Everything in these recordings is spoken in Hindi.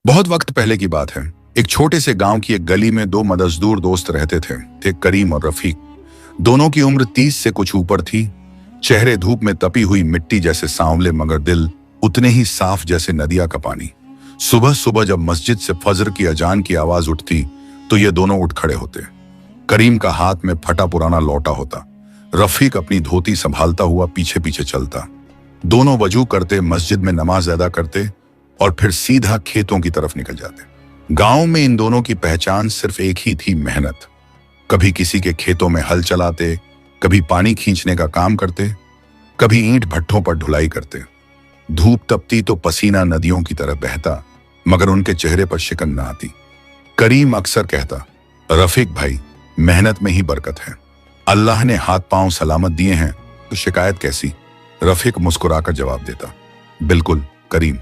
बहुत वक्त पहले की बात है। एक छोटे से गांव की एक गली में दो मजदूर दोस्त रहते थे करीम और रफीक। दोनों की उम्र 30 से कुछ ऊपर थी। चेहरे धूप में तपी हुई मिट्टी जैसे सांवले, मगर दिल उतने ही साफ जैसे नदिया का पानी। सुबह सुबह जब मस्जिद से फजर की अजान की आवाज उठती तो ये दोनों उठ खड़े होते। करीम का हाथ में फटा पुराना लौटा होता, रफीक अपनी धोती संभालता हुआ पीछे पीछे चलता। दोनों वजू करते, मस्जिद में नमाज अदा करते और फिर सीधा खेतों की तरफ निकल जाते। गांव में इन दोनों की पहचान सिर्फ एक ही थी, मेहनत। कभी किसी के खेतों में हल चलाते, कभी पानी खींचने का काम करते, कभी ईंट भट्ठों पर ढुलाई करते। धूप तपती तो पसीना नदियों की तरह बहता, मगर उनके चेहरे पर शिकन न आती। करीम अक्सर कहता, रफीक भाई, मेहनत में ही बरकत है। अल्लाह ने हाथ पांव सलामत दिए हैं तो शिकायत कैसी। रफीक मुस्कुराकर जवाब देता, बिल्कुल करीम,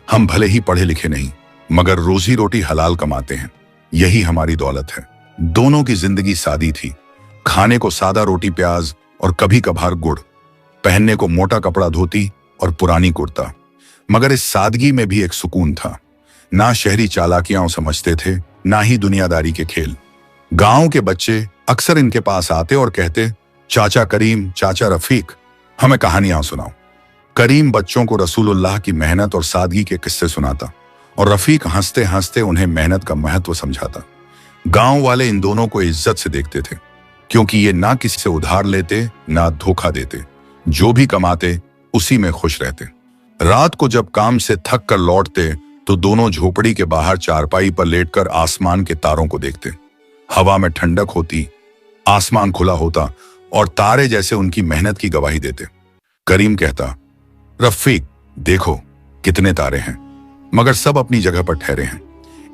हम भले ही पढ़े लिखे नहीं, मगर रोजी रोटी हलाल कमाते हैं, यही हमारी दौलत है। दोनों की जिंदगी सादी थी, खाने को सादा रोटी प्याज और कभी कभार गुड़, पहनने को मोटा कपड़ा धोती और पुरानी कुर्ता। मगर इस सादगी में भी एक सुकून था। ना शहरी चालाकियां समझते थे, ना ही दुनियादारी के खेल। गांव के बच्चे अक्सर इनके पास आते और कहते, चाचा करीम, चाचा रफीक, हमें कहानियां सुनाओ। करीम बच्चों को रसूलुल्लाह की मेहनत और सादगी के किस्से सुनाता और रफीक हंसते हंसते उन्हें मेहनत का महत्व समझाता। गांव वाले इन दोनों को इज्जत से देखते थे, क्योंकि ये ना किसी से उधार लेते, ना धोखा देते। जो भी कमाते उसी में खुश रहते। रात को जब काम से थक कर लौटते तो दोनों झोपड़ी के बाहर चारपाई पर लेटकर आसमान के तारों को देखते। हवा में ठंडक होती, आसमान खुला होता और तारे जैसे उनकी मेहनत की गवाही देते। करीम कहता, रफीक देखो कितने तारे हैं, मगर सब अपनी जगह पर ठहरे हैं।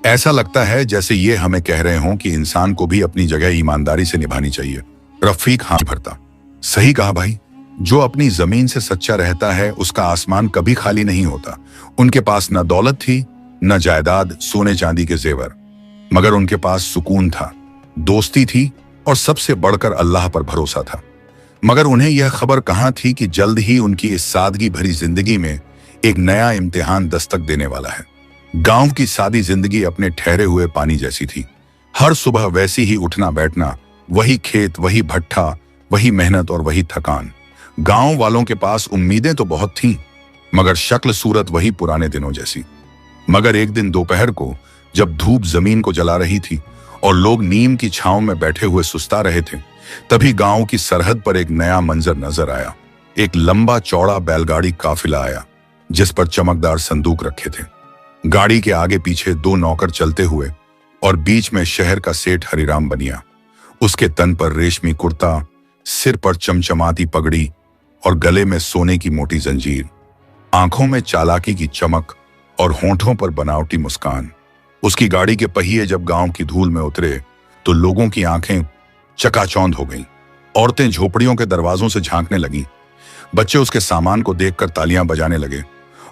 ऐसा लगता है जैसे ये हमें कह रहे हों कि इंसान को भी अपनी जगह ईमानदारी से निभानी चाहिए। रफीक हाथ भरता, सही कहा भाई, जो अपनी जमीन से सच्चा रहता है उसका आसमान कभी खाली नहीं होता। उनके पास न दौलत थी, न जायदाद, सोने चांदी के जेवर, मगर उनके पास सुकून था, दोस्ती थी और सबसे बढ़कर अल्लाह पर भरोसा था। मगर उन्हें यह खबर कहां थी कि जल्द ही उनकी इस सादगी भरी जिंदगी में एक नया इम्तिहान दस्तक देने वाला है। गांव की सादी जिंदगी अपने ठहरे हुए पानी जैसी थी। हर सुबह वैसी ही उठना बैठना, वही खेत, वही भट्ठा, वही मेहनत और वही थकान। गांव वालों के पास उम्मीदें तो बहुत थीं, मगर शक्ल सूरत वही पुराने दिनों जैसी। मगर एक दिन दोपहर को जब धूप जमीन को जला रही थी और लोग नीम की छांव में बैठे हुए सुस्ता रहे थे, तभी गांव की सरहद पर एक नया मंजर नजर आया। एक लंबा चौड़ा बैलगाड़ी काफिला आया, जिस पर चमकदार संदूक रखे थे। गाड़ी के आगे पीछे दो नौकर चलते हुए और बीच में शहर का सेठ हरिराम बनिया। उसके तन पर रेशमी कुर्ता, सिर पर चमचमाती पगड़ी और गले में सोने की मोटी जंजीर, आंखों में चालाकी की चमक और होंठों पर बनावटी मुस्कान। उसकी गाड़ी के पहिए जब गांव की धूल में उतरे तो लोगों की आंखें चकाचौंध हो गईं। औरतें झोपड़ियों के दरवाजों से झांकने लगीं, बच्चे उसके सामान को देखकर तालियां बजाने लगे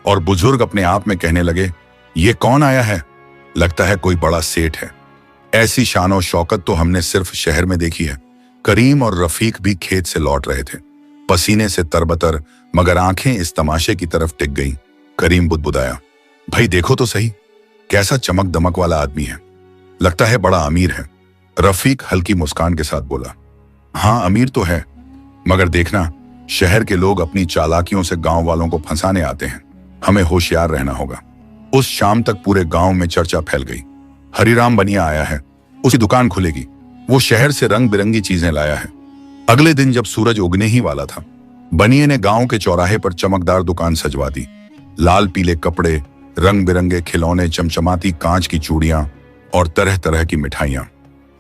और बुजुर्ग अपने आप में कहने लगे, ये कौन आया है, लगता है कोई बड़ा सेठ है। ऐसी शान और शौकत तो हमने सिर्फ शहर में देखी है। करीम और रफीक भी खेत से लौट रहे थे, पसीने से तरबतर, मगर आंखें इस तमाशे की तरफ टिक गईं। करीम बुदबुदाया, भाई देखो तो सही, कैसा चमक दमक वाला आदमी है, लगता है बड़ा अमीर है। रफीक हल्की मुस्कान के साथ बोला, हाँ अमीर तो है, मगर देखना, शहर के लोग अपनी चालाकियों से गांव वालों को फंसाने आते हैं, हमें होशियार रहना होगा। उस शाम तक पूरे गांव में चर्चा फैल गई। हरिराम बनिया आया है, उसकी दुकान खुलेगी, वो शहर से रंग बिरंगी चीजें लाया है। अगले दिन जब सूरज उगने ही वाला था, बनिए ने गांव के चौराहे पर चमकदार दुकान सजवा दी। लाल पीले कपड़े, रंग बिरंगे खिलौने, चमचमाती कांच की चूड़ियां और तरह तरह की मिठाइयां।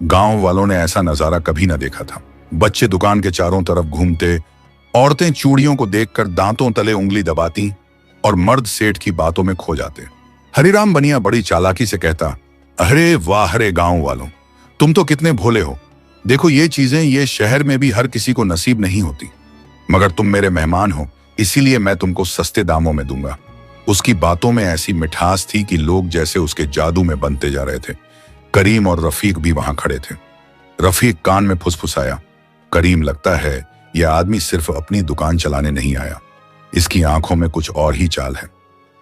गांव वालों ने ऐसा नजारा कभी न देखा था। बच्चे दुकान के चारों तरफ घूमते, औरतें चूड़ियों को देखकर दांतों तले उंगली दबाती और मर्द सेठ की बातों में खो जाते। हरिराम बनिया बड़ी चालाकी से कहता, अरे वाह रे गांव वालों, तुम तो कितने भोले हो। देखो ये चीजें ये शहर में भी हर किसी को नसीब नहीं होती, मगर तुम मेरे मेहमान हो, इसीलिए मैं तुमको सस्ते दामों में दूंगा। उसकी बातों में ऐसी मिठास थी कि लोग जैसे उसके जादू में बनते जा रहे थे। करीम और रफीक भी वहां खड़े थे। रफीक कान में फुसफुसाया, करीम, लगता है यह आदमी सिर्फ अपनी दुकान चलाने नहीं आया, इसकी आंखों में कुछ और ही चाल है।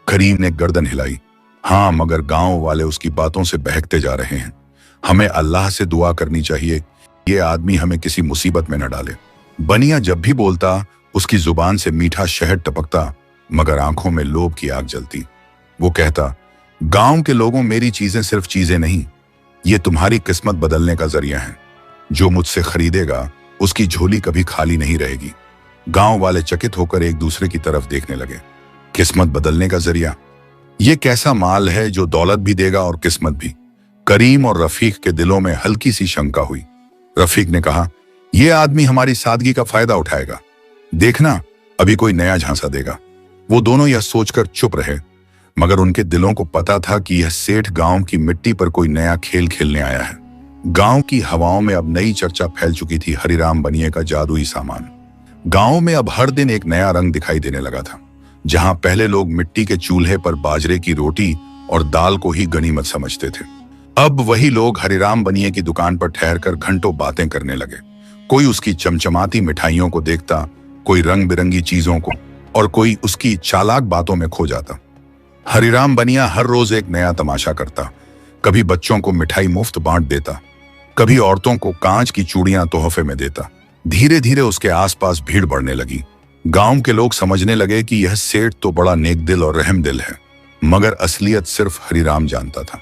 करीम ने गर्दन हिलाई, हाँ, मगर गांव वाले उसकी बातों से बहकते जा रहे हैं। हमें अल्लाह से दुआ करनी चाहिए, ये आदमी हमें किसी मुसीबत में न डाले। बनिया जब भी बोलता, उसकी जुबान से मीठा शहद टपकता, मगर आंखों में लोभ की आग जलती। वो कहता, गांव के लोगों, मेरी चीजें सिर्फ चीजें नहीं, ये तुम्हारी किस्मत बदलने का जरिया है। जो मुझसे खरीदेगा उसकी झोली कभी खाली नहीं रहेगी। गांव वाले चकित होकर एक दूसरे की तरफ देखने लगे। किस्मत बदलने का जरिया, ये कैसा माल है जो दौलत भी देगा और किस्मत भी? करीम और रफीक के दिलों में हल्की सी शंका हुई। रफीक ने कहा, यह आदमी हमारी सादगी का फायदा उठाएगा, देखना अभी कोई नया झांसा देगा। वो दोनों यह सोचकर चुप रहे, मगर उनके दिलों को पता था कि यह सेठ गांव की मिट्टी पर कोई नया खेल खेलने आया है। गांव की हवाओं में अब नई चर्चा फैल चुकी थी, हरिराम बनिए का जादुई सामान। गांव में अब हर दिन एक नया रंग दिखाई देने लगा था। जहां पहले लोग मिट्टी के चूल्हे पर बाजरे की रोटी और दाल को ही गनीमत समझते थे, अब वही लोग हरिराम बनिए की दुकान पर ठहरकर घंटों बातें करने लगे। कोई उसकी चमचमाती मिठाइयों को देखता, कोई रंग बिरंगी चीजों को, और कोई उसकी चालाक बातों में खो जाता। हरिराम बनिया हर रोज एक नया तमाशा करता। कभी बच्चों को मिठाई मुफ्त बांट देता, कभी औरतों को कांच की चूड़ियां तोहफे में देता। धीरे धीरे उसके आसपास भीड़ बढ़ने लगी। गांव के लोग समझने लगे कि यह सेठ तो बड़ा नेक दिल और रहम दिल है, मगर असलियत सिर्फ हरिराम जानता था।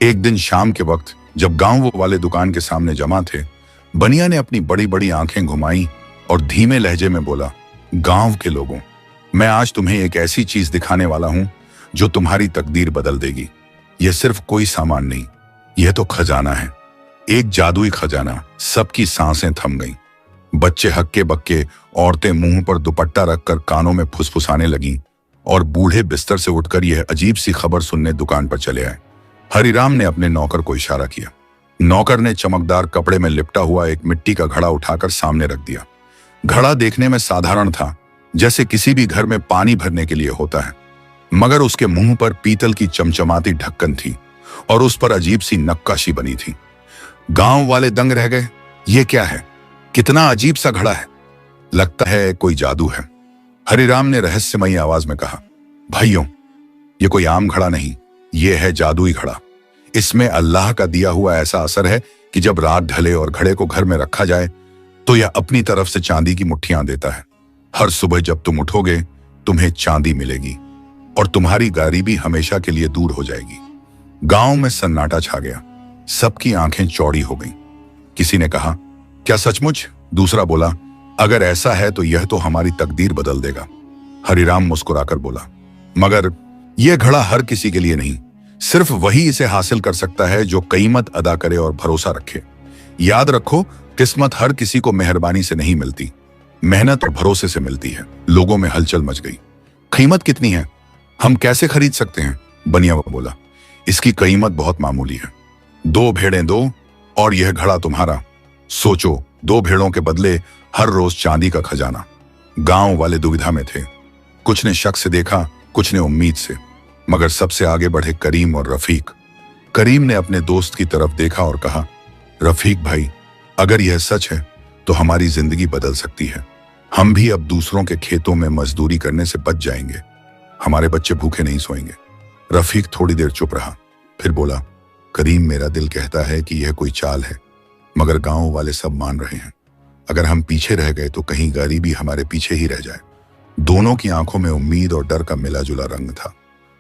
एक दिन शाम के वक्त जब गांव वाले दुकान के सामने जमा थे, बनिया ने अपनी बड़ी बड़ी आंखें घुमाई और धीमे लहजे में बोला, गांव के लोगों, मैं आज तुम्हें एक ऐसी चीज दिखाने वाला हूं जो तुम्हारी तकदीर बदल देगी। यह सिर्फ कोई सामान नहीं, यह तो खजाना है, एक जादुई खजाना। सबकी सांसें थम गईं। बच्चे हक्के बक्के, औरतें मुंह पर दुपट्टा रखकर कानों में फुसफुसाने लगीं, और बूढ़े बिस्तर से उठकर यह अजीब सी खबर सुनने दुकान पर चले आए। हरिराम ने अपने नौकर को इशारा किया। नौकर ने चमकदार कपड़े में लिपटा हुआ एक मिट्टी का घड़ा उठाकर सामने रख दिया। घड़ा देखने में साधारण था, जैसे किसी भी घर में पानी भरने के लिए होता है, मगर उसके मुंह पर पीतल की चमचमाती ढक्कन थी और उस पर अजीब सी नक्काशी बनी थी। गांव वाले दंग रह गए। ये क्या है? कितना अजीब सा घड़ा है, लगता है कोई जादू है। हरिराम ने रहस्यमयी आवाज में कहा, भाइयों, ये कोई आम घड़ा नहीं, ये है जादुई घड़ा। इसमें अल्लाह का दिया हुआ ऐसा असर है कि जब रात ढले और घड़े को घर में रखा जाए तो यह अपनी तरफ से चांदी की मुट्ठियां देता है। हर सुबह जब तुम उठोगे तुम्हें चांदी मिलेगी और तुम्हारी गरीबी हमेशा के लिए दूर हो जाएगी। गांव में सन्नाटा छा गया। सबकी आंखें चौड़ी हो गईं। किसी ने कहा, क्या सचमुच? दूसरा बोला, अगर ऐसा है तो यह तो हमारी तकदीर बदल देगा। हरिराम मुस्कुराकर बोला, मगर यह घड़ा हर किसी के लिए नहीं, सिर्फ वही इसे हासिल कर सकता है जो कीमत अदा करे और भरोसा रखे। याद रखो, किस्मत हर किसी को मेहरबानी से नहीं मिलती, मेहनत और भरोसे से मिलती है। लोगों में हलचल मच गई। कीमत कितनी है? हम कैसे खरीद सकते हैं? बनिया बोला, इसकी कीमत बहुत मामूली है। 2 भेड़ें दो और यह घड़ा तुम्हारा। सोचो, 2 भेड़ों के बदले हर रोज चांदी का खजाना। गांव वाले दुविधा में थे। कुछ ने शक से देखा, कुछ ने उम्मीद से, मगर सबसे आगे बढ़े करीम और रफीक। करीम ने अपने दोस्त की तरफ देखा और कहा, रफीक भाई, अगर यह सच है तो हमारी जिंदगी बदल सकती है। हम भी अब दूसरों के खेतों में मजदूरी करने से बच जाएंगे। हमारे बच्चे भूखे नहीं सोएंगे। रफीक थोड़ी देर चुप रहा, फिर बोला, करीम, मेरा दिल कहता है कि यह कोई चाल है, मगर गांव वाले सब मान रहे हैं। अगर हम पीछे रह गए तो कहीं गरीबी हमारे पीछे ही रह जाए। दोनों की आंखों में उम्मीद और डर का मिला जुला रंग था।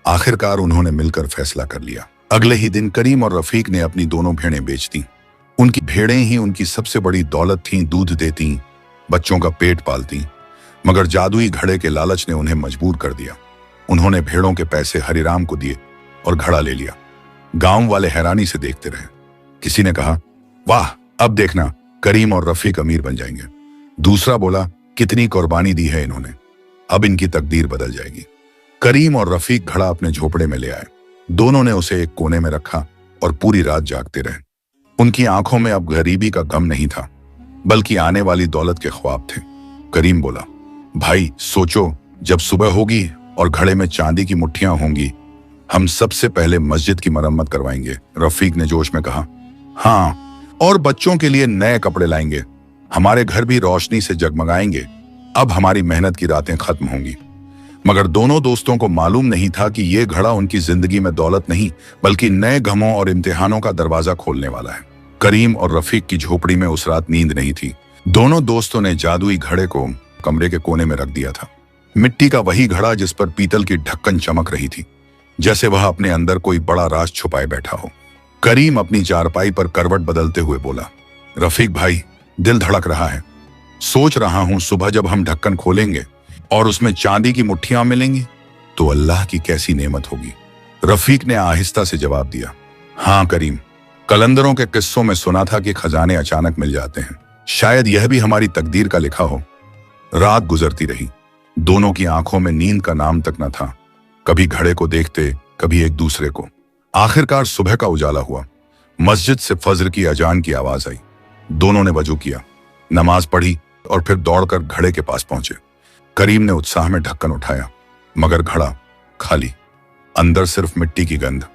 आखिरकार उन्होंने मिलकर फैसला कर लिया। अगले ही दिन करीम और रफीक ने अपनी दोनों भेड़ें बेच दी। उनकी भेड़ें ही उनकी सबसे बड़ी दौलत थीं, दूध देती, बच्चों का पेट पालती, मगर जादुई घड़े के लालच ने उन्हें मजबूर कर दिया। उन्होंने भेड़ों के पैसे हरिराम को दिए और घड़ा ले लिया। गांव वाले हैरानी से देखते रहे। किसी ने कहा, वाह, अब देखना करीम और रफीक अमीर बन जाएंगे। दूसरा बोला, कितनी कुर्बानी दी है इन्होंने, अब इनकी तकदीर बदल जाएगी। करीम और रफीक घड़ा अपने झोपड़े में ले आए। दोनों ने उसे एक कोने में रखा और पूरी रात जागते रहे। उनकी आंखों में अब गरीबी का गम नहीं था, बल्कि आने वाली दौलत के ख्वाब थे। करीम बोला, भाई सोचो, जब सुबह होगी और घड़े में चांदी की मुट्ठियां होंगी, हम सबसे पहले मस्जिद की मरम्मत करवाएंगे। रफीक ने जोश में कहा, हाँ, और बच्चों के लिए नए कपड़े लाएंगे। हमारे घर भी रोशनी से जगमगाएंगे। अब हमारी मेहनत की रातें खत्म होंगी। मगर दोनों दोस्तों को मालूम नहीं था कि यह घड़ा उनकी जिंदगी में दौलत नहीं बल्कि नए गमों और इम्तिहानों का दरवाजा खोलने वाला है। करीम और रफीक की झोपड़ी में उस रात नींद नहीं थी। दोनों दोस्तों ने जादुई घड़े को कमरे के कोने में रख दिया था। मिट्टी का वही घड़ा जिस पर पीतल की ढक्कन चमक रही थी, जैसे वह अपने अंदर कोई बड़ा राज छुपाए बैठा हो। करीम अपनी चारपाई पर करवट बदलते हुए बोला, रफीक भाई, दिल धड़क रहा है। सोच रहा हूं सुबह जब हम ढक्कन खोलेंगे और उसमें चांदी की मुट्ठियां मिलेंगी तो अल्लाह की कैसी नेमत होगी। रफीक ने आहिस्ता से जवाब दिया, हाँ करीम, कलंदरों के किस्सों में सुना था कि खजाने अचानक मिल जाते हैं। शायद यह भी हमारी तकदीर का लिखा हो। रात गुजरती रही। दोनों की आंखों में नींद का नाम तक न था। कभी घड़े को देखते, कभी एक दूसरे को। आखिरकार सुबह का उजाला हुआ। मस्जिद से फज्र की अजान की आवाज आई। दोनों ने वजू किया, नमाज पढ़ी और फिर दौड़कर घड़े के पास पहुंचे। करीम ने उत्साह में ढक्कन उठाया, मगर घड़ा खाली। अंदर सिर्फ मिट्टी की गंध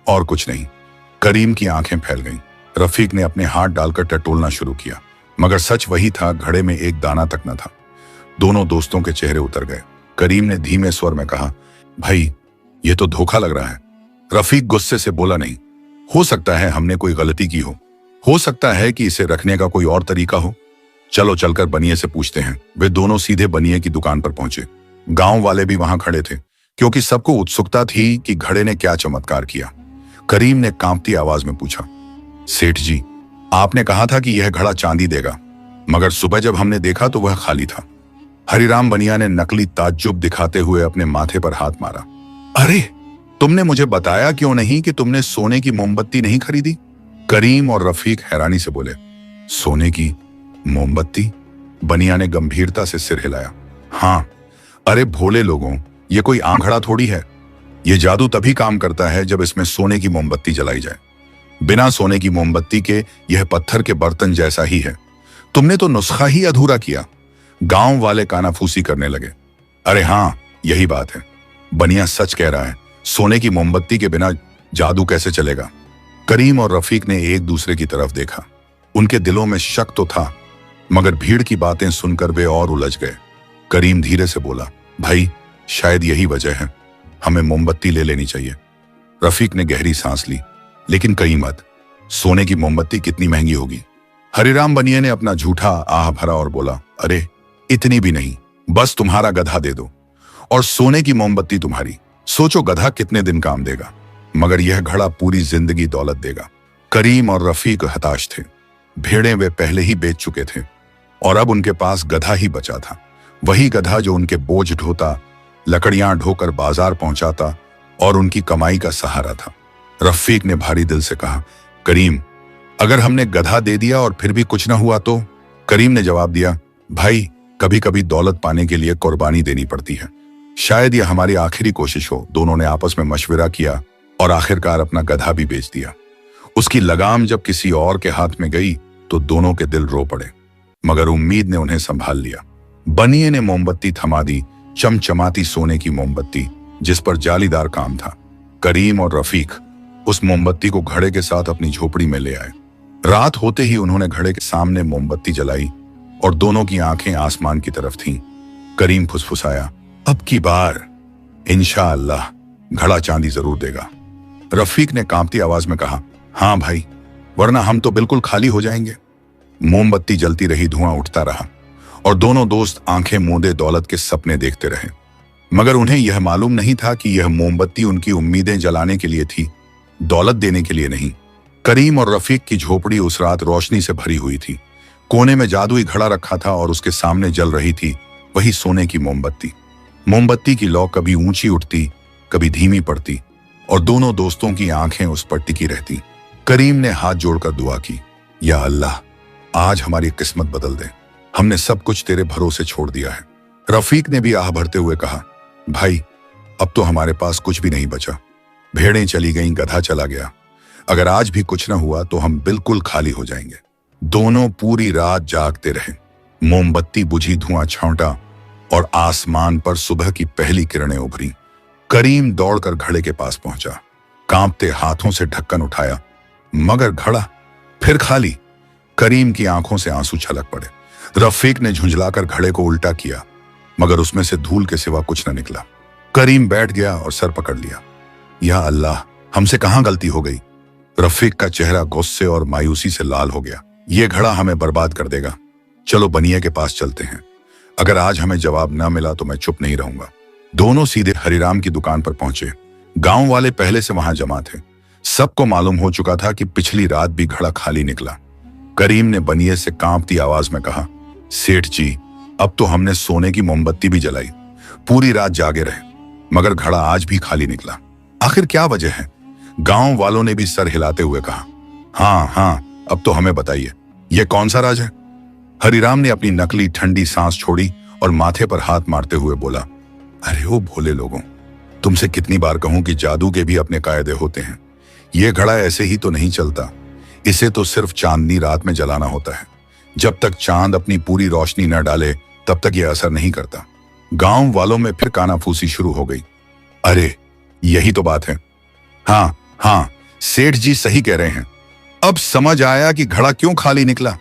और कुछ नहीं। करीम की आंखें फैल गईं। रफीक ने अपने हाथ डालकर टटोलना शुरू किया, मगर सच वही था, घड़े में एक दाना तक न था। दोनों दोस्तों के चेहरे उतर गए। करीम ने धीमे स्वर में कहा, भाई ये तो धोखा लग रहा है। रफीक गुस्से से बोला, नहीं हो सकता है हमने कोई गलती की हो सकता है कि इसे रखने का कोई और तरीका हो। चलो चलकर बनिए से पूछते हैं। वे दोनों सीधे बनिए की दुकान पर पहुंचे। गांव वाले भी वहां खड़े थे, क्योंकि सबको उत्सुकता थी कि घड़े ने क्या चमत्कार किया। करीम ने कांपती आवाज में पूछा, सेठ जी, आपने कहा था कि यह घड़ा चांदी देगा, मगर सुबह जब हमने देखा तो वह खाली था। हरिराम बनिया ने नकली ताज्जुब दिखाते हुए अपने माथे पर हाथ मारा। अरे, तुमने मुझे बताया क्यों नहीं कि तुमने सोने की मोमबत्ती नहीं खरीदी? करीम और रफीक हैरानी से बोले, सोने की मोमबत्ती? बनिया ने गंभीरता से सिर हिलाया। हाँ, अरे भोले लोगों, ये कोई आम घड़ा थोड़ी है। ये जादू तभी काम करता है जब इसमें सोने की मोमबत्ती जलाई जाए। बिना सोने की मोमबत्ती के यह पत्थर के बर्तन जैसा ही है। तुमने तो नुस्खा ही अधूरा किया। गांव वाले कानाफूसी करने लगे। अरे हाँ, यही बात है। बनिया सच कह रहा है। सोने की मोमबत्ती के बिना जादू कैसे चलेगा? करीम और रफीक ने एक दूसरे की तरफ देखा। उनके दिलों में शक तो था, मगर भीड़ की बातें सुनकर वे और उलझ गए। करीम धीरे से बोला, भाई शायद यही वजह है, हमें मोमबत्ती ले लेनी चाहिए। रफीक ने गहरी सांस ली, लेकिन कहीं मत। सोने की मोमबत्ती कितनी महंगी होगी? हरिराम बनिया ने अपना झूठा आह भरा और बोला, अरे इतनी भी नहीं, बस तुम्हारा गधा दे दो और सोने की मोमबत्ती तुम्हारी। सोचो गधा कितने दिन काम देगा, मगर यह घड़ा पूरी जिंदगी दौलत देगा। करीम और रफीक हताश थे। भेड़ें वे पहले ही बेच चुके थे और अब उनके पास गधा ही बचा था। वही गधा जो उनके बोझ ढोता, लकड़ियां ढोकर बाजार पहुंचाता और उनकी कमाई का सहारा था। रफीक ने भारी दिल से कहा, करीम, अगर हमने गधा दे दिया और फिर भी कुछ न हुआ तो? करीम ने जवाब दिया, भाई कभी कभी दौलत पाने के लिए कुर्बानी देनी पड़ती है। शायद यह हमारी आखिरी कोशिश हो। दोनों ने आपस में मशविरा किया और आखिरकार अपना गधा भी बेच दिया। उसकी लगाम जब किसी और के हाथ में गई तो दोनों के दिल रो पड़े, मगर उम्मीद ने उन्हें संभाल लिया। बनिए ने मोमबत्ती थमा दी, चमचमाती सोने की मोमबत्ती जिस पर जालीदार काम था। करीम और रफीक उस मोमबत्ती को घड़े के साथ अपनी झोपड़ी में ले आए। रात होते ही उन्होंने घड़े के सामने मोमबत्ती जलाई और दोनों की आंखें आसमान की तरफ थीं। करीम फुसफुसाया, अब की बार इंशाअल्लाह घड़ा चांदी जरूर देगा। रफीक ने कांपती आवाज में कहा, हाँ भाई, वरना हम तो बिल्कुल खाली हो जाएंगे। मोमबत्ती जलती रही, धुआं उठता रहा और दोनों दोस्त आंखें मूंदे दौलत के सपने देखते रहे। मगर उन्हें यह मालूम नहीं था कि यह मोमबत्ती उनकी उम्मीदें जलाने के लिए थी, दौलत देने के लिए नहीं। करीम और रफीक की झोपड़ी उस रात रोशनी से भरी हुई थी। कोने में जादुई घड़ा रखा था और उसके सामने जल रही थी वही सोने की मोमबत्ती। मोमबत्ती की लौ कभी ऊंची उठती, कभी धीमी पड़ती और दोनों दोस्तों की आंखें उस पर टिकी रहती। करीम ने हाथ जोड़कर दुआ की, या अल्लाह, आज हमारी किस्मत बदल दे। हमने सब कुछ तेरे भरोसे छोड़ दिया है। रफीक ने भी आह भरते हुए कहा, भाई अब तो हमारे पास कुछ भी नहीं बचा। भेड़ें चली गईं, गधा चला गया। अगर आज भी कुछ न हुआ तो हम बिल्कुल खाली हो जाएंगे। दोनों पूरी रात जागते रहे। मोमबत्ती बुझी, धुआं छौंटा और आसमान पर सुबह की पहली किरणें उभरी। करीम दौड़कर घड़े के पास पहुंचा, कांपते हाथों से ढक्कन उठाया, मगर घड़ा फिर खाली। करीम की आंखों से आंसू छलक पड़े। रफीक ने झुंझलाकर घड़े को उल्टा किया, मगर उसमें से धूल के सिवा कुछ न निकला। करीम बैठ गया और सर पकड़ लिया। या अल्लाह, हमसे कहां गलती हो गई। रफीक का चेहरा गुस्से और मायूसी से लाल हो गया। ये घड़ा हमें बर्बाद कर देगा। चलो बनिए के पास चलते हैं। अगर आज हमें जवाब न मिला तो मैं चुप नहीं रहूंगा। दोनों सीधे हरिराम की दुकान पर पहुंचे। गांव वाले पहले से वहां जमा थे। सबको मालूम हो चुका था कि पिछली रात भी घड़ा खाली निकला। करीम ने बनिए से कांपती आवाज में कहा, सेठ जी, अब तो हमने सोने की मोमबत्ती भी जलाई, पूरी रात जागे रहे, मगर घड़ा आज भी खाली निकला। आखिर क्या वजह है? गांव वालों ने भी सर हिलाते हुए कहा। हाँ, अब तो हमें बताइए, यह कौन सा राज है? हरिराम ने अपनी नकली ठंडी सांस छोड़ी और माथे पर हाथ मारते हुए बोला, अरे ओ भोले लोगों, तुमसे कितनी बार कहूं कि जादू के भी अपने कायदे होते हैं। यह घड़ा ऐसे ही तो नहीं चलता। इसे तो सिर्फ चांदनी रात में जलाना होता है। जब तक चांद अपनी पूरी रोशनी न डाले तब तक यह असर नहीं करता। गांव वालों में फिर कानाफूसी शुरू हो गई। अरे यही तो बात है। हाँ, सेठ जी सही कह रहे हैं। अब समझ आया कि घड़ा क्यों खाली निकला।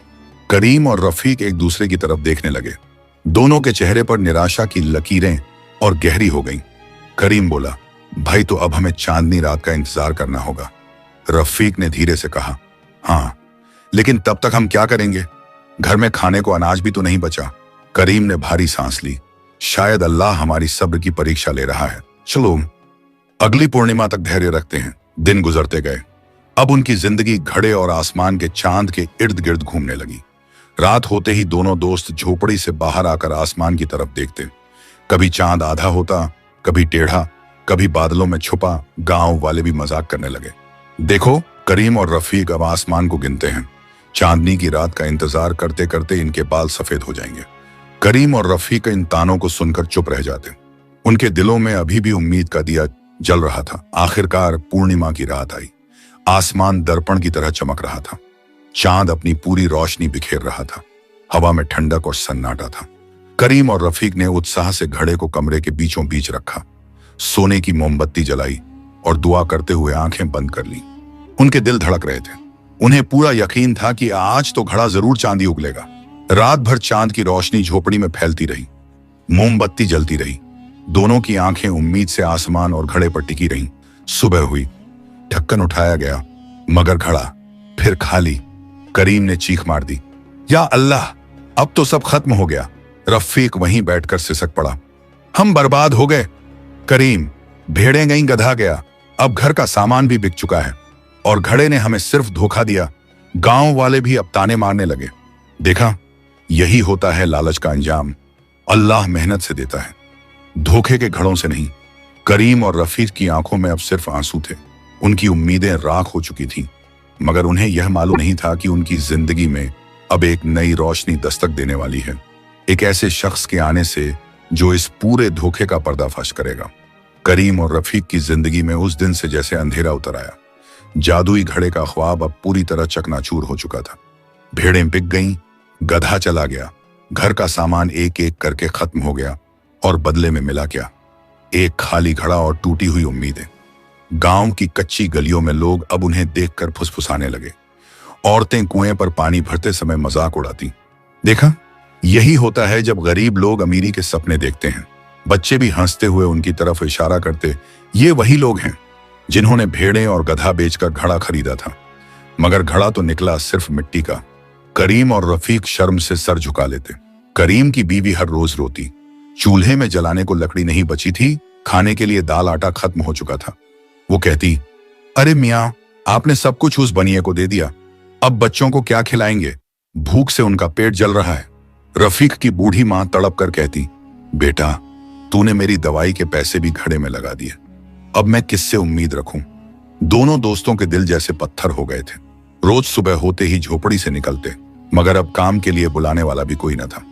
करीम और रफीक एक दूसरे की तरफ देखने लगे। दोनों के चेहरे पर निराशा की लकीरें और गहरी हो गईं। करीम बोला, भाई तो अब हमें चांदनी रात का इंतजार करना होगा। रफीक ने धीरे से कहा, हाँ, लेकिन तब तक हम क्या करेंगे? घर में खाने को अनाज भी तो नहीं बचा। करीम ने भारी सांस ली। शायद अल्लाह हमारी सब्र की परीक्षा ले रहा है। चलो अगली पूर्णिमा तक धैर्य रखते हैं। दिन गुजरते गए। अब उनकी जिंदगी घड़े और आसमान के चांद के इर्द गिर्द घूमने लगी। रात होते ही दोनों दोस्त झोपड़ी से बाहर आकर आसमान की तरफ देखते। कभी चांद आधा होता, कभी टेढ़ा, कभी बादलों में छुपा। गांव वाले भी मजाक करने लगे। देखो, करीम और रफीक अब आसमान को गिनते हैं। चांदनी की रात का इंतजार करते करते इनके बाल सफेद हो जाएंगे। करीम और रफीक इन तानों को सुनकर चुप रह जाते। उनके दिलों में अभी भी उम्मीद का दिया जल रहा था। आखिरकार पूर्णिमा की रात आई। आसमान दर्पण की तरह चमक रहा था। चांद अपनी पूरी रोशनी बिखेर रहा था। हवा में ठंडक और सन्नाटा था। करीम और रफीक ने उत्साह से घड़े को कमरे के बीचों बीच रखा, सोने की मोमबत्ती जलाई और दुआ करते हुए आंखें बंद कर ली। उनके दिल धड़क रहे थे। उन्हें पूरा यकीन था कि आज तो घड़ा जरूर चांदी उगलेगा। रात भर चांद की रोशनी झोपड़ी में फैलती रही। मोमबत्ती जलती रही। दोनों की आंखें उम्मीद से आसमान और घड़े पर टिकी रहीं। सुबह हुई। ढक्कन उठाया गया, मगर घड़ा फिर खाली। करीम ने चीख मार दी, या अल्लाह, अब तो सब खत्म हो गया। रफीक वहीं बैठकर सिसक पड़ा, हम बर्बाद हो गए। करीम, भेड़ें गईं, गधा गया। अब घर का सामान भी बिक चुका है और घड़े ने हमें सिर्फ धोखा दिया। गांव वाले भी अब ताने मारने लगे। देखा, यही होता है लालच का अंजाम। अल्लाह मेहनत से देता है, धोखे के घड़ों से नहीं। करीम और रफीक की आंखों में अब सिर्फ आंसू थे। उनकी उम्मीदें राख हो चुकी थीं, मगर उन्हें यह मालूम नहीं था कि उनकी जिंदगी में अब एक नई रोशनी दस्तक देने वाली है। एक ऐसे शख्स के आने से जो इस पूरे धोखे का पर्दाफाश करेगा। करीम और रफीक की जिंदगी में उस दिन से जैसे अंधेरा उतर आया। जादुई घड़े का ख्वाब अब पूरी तरह चकनाचूर हो चुका था। भेड़ें बिक गईं, गधा चला गया, घर का सामान एक एक करके खत्म हो गया, और बदले में मिला क्या? एक खाली घड़ा और टूटी हुई उम्मीदें। गांव की कच्ची गलियों में लोग अब उन्हें देखकर फुसफुसाने लगे। औरतें कुएं पर पानी भरते समय मजाक उड़ाती। देखा, यही होता है जब गरीब लोग अमीरी के सपने देखते हैं। बच्चे भी हंसते हुए उनकी तरफ इशारा करते। ये वही लोग हैं जिन्होंने भेड़ें और गधा बेचकर घड़ा खरीदा था, मगर घड़ा तो निकला सिर्फ मिट्टी का। करीम और रफीक शर्म से सर झुका लेते। करीम की बीवी हर रोज रोती। चूल्हे में जलाने को लकड़ी नहीं बची थी, खाने के लिए दाल आटा खत्म हो चुका था। वो कहती, अरे मियाँ, आपने सब कुछ उस बनिए को दे दिया, अब बच्चों को क्या खिलाएंगे? भूख से उनका पेट जल रहा है। रफीक की बूढ़ी माँ तड़प कर कहती, बेटा, तूने मेरी दवाई के पैसे भी घड़े में लगा दिए, अब मैं किससे उम्मीद रखूं? दोनों दोस्तों के दिल जैसे पत्थर हो गए थे। रोज सुबह होते ही झोपड़ी से निकलते, मगर अब काम के लिए बुलाने वाला भी कोई न था।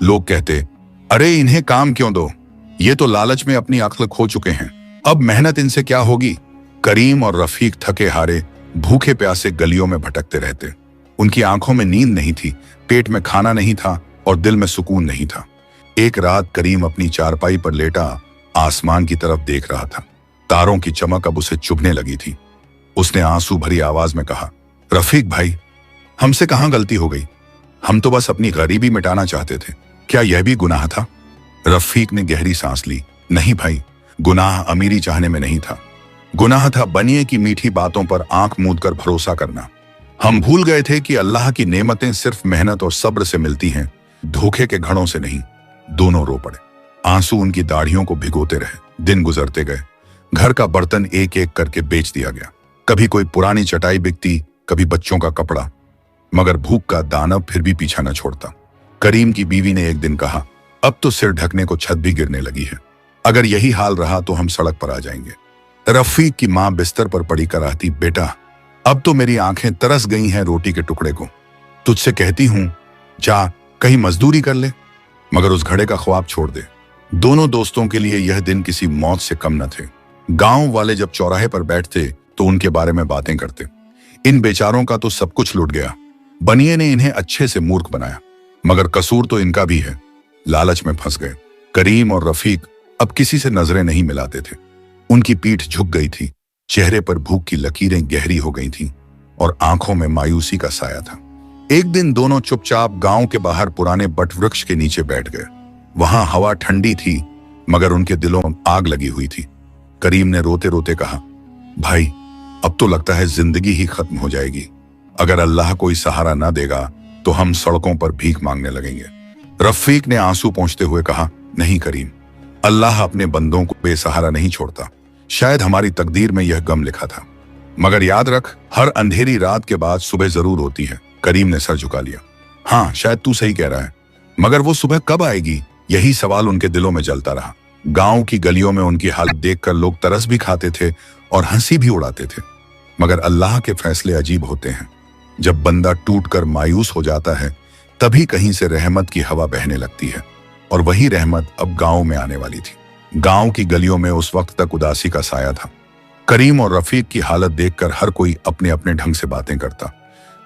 लोग कहते, अरे इन्हें काम क्यों दो, ये तो लालच में अपनी अक्ल खो चुके हैं, अब मेहनत इनसे क्या होगी? करीम और रफीक थके हारे भूखे प्यासे गलियों में भटकते रहते। उनकी आंखों में नींद नहीं थी, पेट में खाना नहीं था और दिल में सुकून नहीं था। एक रात करीम अपनी चारपाई पर लेटा आसमान की तरफ देख रहा था। तारों की चमक अब उसे चुभने लगी थी। उसने आंसू भरी आवाज में कहा, रफीक भाई, हमसे कहां गलती हो गई? हम तो बस अपनी गरीबी मिटाना चाहते थे, क्या यह भी गुनाह था? रफीक ने गहरी सांस ली। नहीं भाई, गुनाह अमीरी चाहने में नहीं था, गुनाह था बनिए की मीठी बातों पर आंख मूंद कर भरोसा करना। हम भूल गए थे कि अल्लाह की नेमतें सिर्फ मेहनत और सब्र से मिलती हैं, धोखे के घड़ों से नहीं। दोनों रो पड़े। आंसू उनकी दाढ़ियों को भिगोते रहे। दिन गुजरते गए। घर का बर्तन एक एक करके बेच दिया गया। कभी कोई पुरानी चटाई बिकती, कभी बच्चों का कपड़ा, मगर भूख का दानव फिर भी पीछा न छोड़ता। करीम की बीवी ने एक दिन कहा, अब तो सिर ढकने को छत भी गिरने लगी है, अगर यही हाल रहा तो हम सड़क पर आ जाएंगे। रफीक की मां बिस्तर पर पड़ी कराहती, बेटा अब तो मेरी आंखें तरस गई हैं रोटी के टुकड़े को, तुझसे कहती हूं जा कहीं मजदूरी कर ले, मगर उस घड़े का ख्वाब छोड़ दे। दोनों दोस्तों के लिए यह दिन किसी मौत से कम न थे। गांव वाले जब चौराहे पर बैठते तो उनके बारे में बातें करते, इन बेचारों का तो सब कुछ लुट गया, बनिए ने इन्हें अच्छे से मूर्ख बनाया, मगर कसूर तो इनका भी है। लालच में फंस गए। करीम और रफीक अब किसी से नजरें नहीं मिलाते थे। उनकी पीठ झुक गई थी, चेहरे पर भूख की लकीरें गहरी हो गई थीं और आंखों में मायूसी का साया था। एक दिन दोनों चुपचाप गांव के बाहर पुराने बट वृक्ष के नीचे बैठ गए। वहां हवा ठंडी थी, मगर उनके दिलों में आग लगी हुई थी। करीम ने रोते रोते कहा, भाई अब तो लगता है जिंदगी ही खत्म हो जाएगी। अगर अल्लाह कोई सहारा ना देगा तो हम सड़कों पर भीख मांगने लगेंगे। रफीक ने आंसू पोंछते हुए कहा, नहीं करीम, अल्लाह अपने बंदों को बेसहारा नहीं छोड़ता। शायद हमारी तकदीर में यह गम लिखा था, मगर याद रख हर अंधेरी रात के बाद सुबह जरूर होती है। करीम ने सर झुका लिया। हाँ शायद तू सही कह रहा है, मगर वो सुबह कब आएगी, यही सवाल उनके दिलों में जलता रहा। गांव की गलियों में उनकी हालत देखकर लोग तरस भी खाते थे और हंसी भी उड़ाते थे, मगर अल्लाह के फैसले अजीब होते हैं। जब बंदा टूटकर मायूस हो जाता है तभी कहीं से रहमत की हवा बहने लगती है, और वही रहमत अब गांव में आने वाली थी। गांव की गलियों में उस वक्त तक उदासी का साया था। करीम और रफीक की हालत देखकर हर कोई अपने अपने ढंग से बातें करता।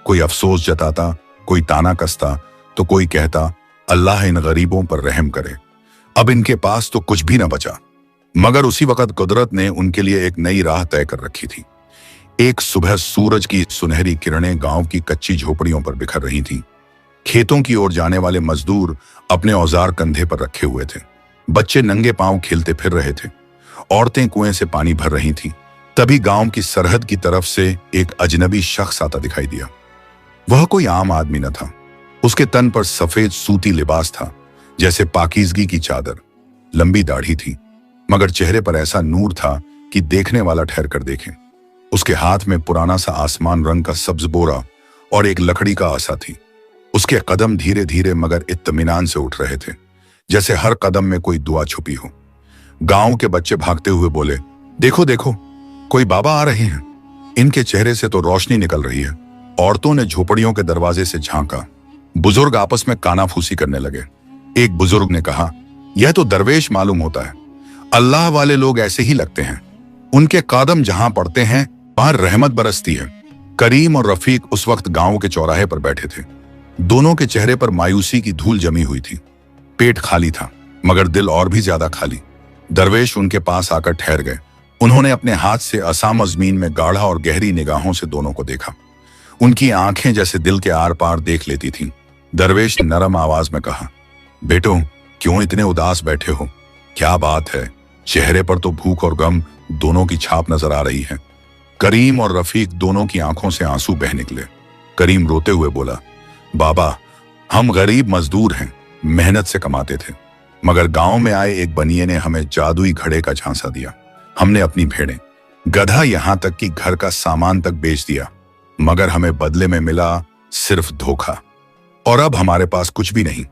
कोई अफसोस जताता, कोई ताना कसता, तो कोई कहता अल्लाह इन गरीबों पर रहम करे, अब इनके पास तो कुछ भी न बचा। मगर उसी वक्त कुदरत ने उनके लिए एक नई राह तय कर रखी थी। एक सुबह सूरज की सुनहरी किरणें गांव की कच्ची झोपड़ियों पर बिखर रही थीं। खेतों की ओर जाने वाले मजदूर अपने औजार कंधे पर रखे हुए थे। बच्चे नंगे पांव खेलते फिर रहे थे। औरतें कुएं से पानी भर रही थीं। तभी गांव की सरहद की तरफ से एक अजनबी शख्स आता दिखाई दिया। वह कोई आम आदमी न था। उसके तन पर सफेद सूती लिबास था, जैसे पाकीज़गी की चादर। लंबी दाढ़ी थी, मगर चेहरे पर ऐसा नूर था कि देखने वाला ठहर कर देखे। उसके हाथ में पुराना सा आसमान रंग का सब्ज बोरा और एक लकड़ी का आसा थी। उसके कदम धीरे धीरे मगर इत्मीनान से उठ रहे थे, जैसे हर कदम में कोई दुआ छुपी हो। गांव के बच्चे भागते हुए बोले, देखो देखो, कोई बाबा आ रहे हैं, इनके चेहरे से तो रोशनी निकल रही है। औरतों ने झोपड़ियों के दरवाजे से झांका। बुजुर्ग आपस में कानाफूसी करने लगे। एक बुजुर्ग ने कहा, यह तो दरवेश मालूम होता है, अल्लाह वाले लोग ऐसे ही लगते हैं, उनके कदम जहां पड़ते हैं वहां रहमत बरसती है। करीम और रफीक उस वक्त गांव के चौराहे पर बैठे थे। दोनों के चेहरे पर मायूसी की धूल जमी हुई थी। पेट खाली था, मगर दिल और भी ज्यादा खाली। दरवेश उनके पास आकर ठहर गए। उन्होंने अपने हाथ से असाम जमीन में गाढ़ा और गहरी निगाहों से दोनों को देखा। उनकी आंखें जैसे दिल के आर पार देख लेती थीं। दरवेश ने नरम आवाज में कहा, बेटो क्यों इतने उदास बैठे हो, क्या बात है? चेहरे पर तो भूख और गम दोनों की छाप नजर आ रही है। करीम और रफीक दोनों की आंखों से आंसू बह निकले। करीम रोते हुए बोला, बाबा हम गरीब मजदूर हैं, मेहनत से कमाते थे, मगर गांव में आए एक बनिए ने हमें जादुई घड़े का झांसा दिया। हमने अपनी भेड़ें, गधा, यहां तक कि घर का सामान तक बेच दिया, मगर हमें बदले में मिला सिर्फ धोखा, और अब हमारे पास कुछ भी नहीं।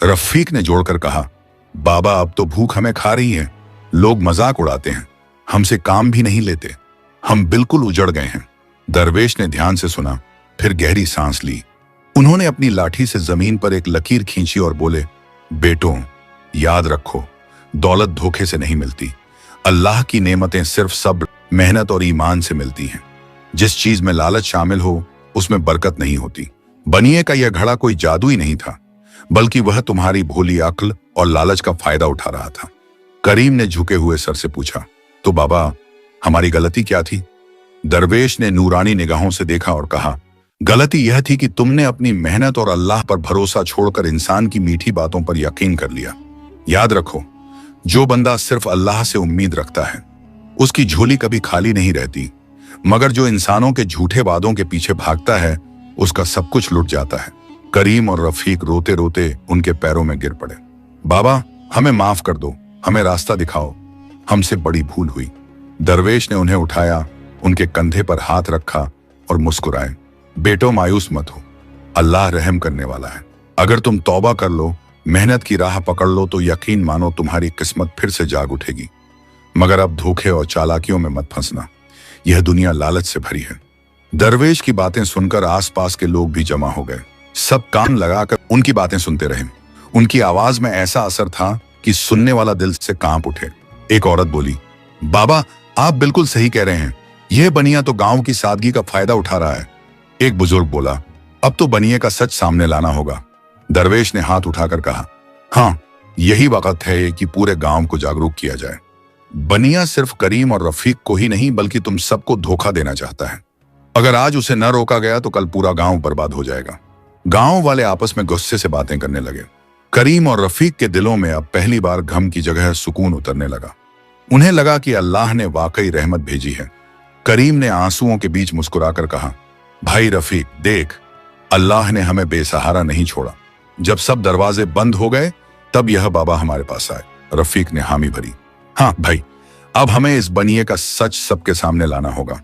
रफीक ने जोड़कर कहा, बाबा अब तो भूख हमें खा रही है, लोग मजाक उड़ाते हैं, हमसे काम भी नहीं लेते, हम बिल्कुल उजड़ गए हैं। दरवेश ने ध्यान से सुना, फिर गहरी सांस ली। उन्होंने अपनी लाठी से जमीन पर एक लकीर खींची और बोले, बेटों याद रखो, दौलत धोखे से नहीं मिलती, अल्लाह की नेमतें सिर्फ सब्र, मेहनत और ईमान से मिलती हैं। जिस चीज में लालच शामिल हो उसमें बरकत नहीं होती। बनिए का यह घड़ा कोई जादू ही नहीं था, बल्कि वह तुम्हारी भोली अक्ल और लालच का फायदा उठा रहा था। करीम ने झुके हुए सर से पूछा, तो बाबा हमारी गलती क्या थी? दरवेश ने नूरानी निगाहों से देखा और कहा, गलती यह थी कि तुमने अपनी मेहनत और अल्लाह पर भरोसा छोड़कर इंसान की मीठी बातों पर यकीन कर लिया। याद रखो, जो बंदा सिर्फ अल्लाह से उम्मीद रखता है उसकी झोली कभी खाली नहीं रहती, मगर जो इंसानों के झूठे वादों के पीछे भागता है उसका सब कुछ लुट जाता है। करीम और रफीक रोते रोते उनके पैरों में गिर पड़े। बाबा, हमें माफ कर दो, हमें रास्ता दिखाओ, हमसे बड़ी भूल हुई। दरवेश ने उन्हें उठाया, उनके कंधे पर हाथ रखा और मुस्कुराए। बेटो, मायूस मत हो, अल्लाह रहम करने वाला है। अगर तुम तौबा कर लो, मेहनत की राह पकड़ लो तो यकीन मानो तुम्हारी किस्मत फिर से जाग उठेगी। मगर अब धोखे और चालाकियों में मत फंसना, यह दुनिया लालच से भरी है। दरवेश की बातें सुनकर आसपास के लोग भी जमा हो गए। सब कान लगाकर उनकी बातें सुनते रहे। उनकी आवाज में ऐसा असर था कि सुनने वाला दिल से कांप उठे। एक औरत बोली, बाबा, आप बिल्कुल सही कह रहे हैं, यह बनिया तो गांव की सादगी का फायदा उठा रहा है। एक बुजुर्ग बोला, अब तो बनिए का सच सामने लाना होगा। दरवेश ने हाथ उठाकर कहा, हाँ, यही वक्त है कि पूरे गांव को जागरूक किया जाए। बनिया सिर्फ करीम और रफीक को ही नहीं बल्कि तुम सबको धोखा देना चाहता है। अगर आज उसे न रोका गया तो कल पूरा गांव बर्बाद हो जाएगा। गांव वाले आपस में गुस्से से बातें करने लगे। करीम और रफीक के दिलों में अब पहली बार गम की जगह सुकून उतरने लगा। उन्हें लगा कि अल्लाह ने वाकई रहमत भेजी है। करीम ने आंसुओं के बीच मुस्कुराकर कहा, भाई रफीक, देख, अल्लाह ने हमें बेसहारा नहीं छोड़ा। जब सब दरवाजे बंद हो गए तब यह बाबा हमारे पास आए। रफीक ने हामी भरी, हाँ भाई, अब हमें इस बनिए का सच सबके सामने लाना होगा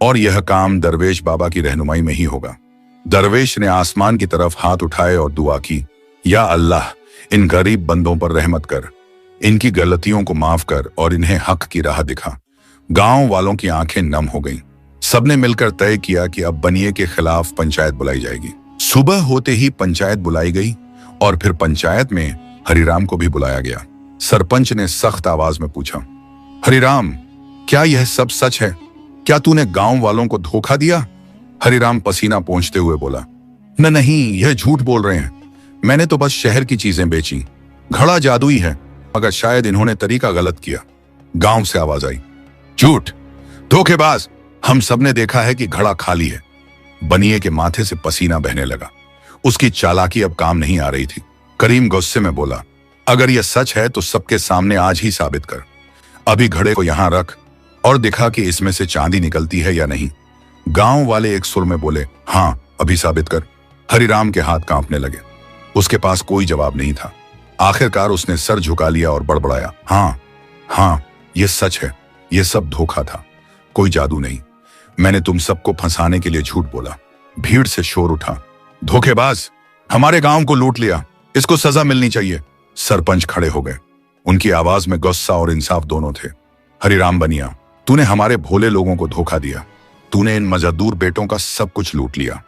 और यह काम दरवेश बाबा की रहनुमाई में ही होगा। दरवेश ने आसमान की तरफ हाथ उठाए और दुआ की, या अल्लाह, इन गरीब बंदों पर रहमत कर, इनकी गलतियों को माफ कर और इन्हें हक की राह दिखा। गांव वालों की आंखें नम हो गईं। सबने मिलकर तय किया कि अब बनिए के खिलाफ पंचायत बुलाई जाएगी। सुबह होते ही पंचायत बुलाई गई और फिर पंचायत में हरिराम को भी बुलाया गया। सरपंच ने सख्त आवाज में पूछा, हरिराम, क्या यह सब सच है? क्या तूने गांव वालों को धोखा दिया? हरिराम पसीना पोंछते हुए बोला, नहीं, यह झूठ बोल रहे हैं। मैंने तो बस शहर की चीजें बेची। घड़ा जादुई है, मगर शायद इन्होंने तरीका गलत किया। गांव से आवाज आई, झूठ, धोखेबाज, हम सबने देखा है कि घड़ा खाली है। बनिए के माथे से पसीना बहने लगा। उसकी चालाकी अब काम नहीं आ रही थी। करीम गुस्से में बोला, अगर यह सच है तो सबके सामने आज ही साबित कर। अभी घड़े को यहां रख और दिखा कि इसमें से चांदी निकलती है या नहीं। गांव वाले एक सुर में बोले, हाँ, अभी साबित कर। हरिराम के हाथ कांपने लगे। उसके पास कोई जवाब नहीं था। आखिरकार उसने सर झुका लिया और बड़बड़ाया, हाँ, यह सच है, यह सब धोखा था, कोई जादू नहीं। मैंने तुम सबको फंसाने के लिए झूठ बोला। भीड़ से शोर उठा, धोखेबाज, हमारे गांव को लूट लिया, इसको सजा मिलनी चाहिए। सरपंच खड़े हो गए। उनकी आवाज में गुस्सा और इंसाफ दोनों थे। हरिराम बनिया, तूने हमारे भोले लोगों को धोखा दिया। तूने इन मजदूर बेटों का सब कुछ लूट लिया।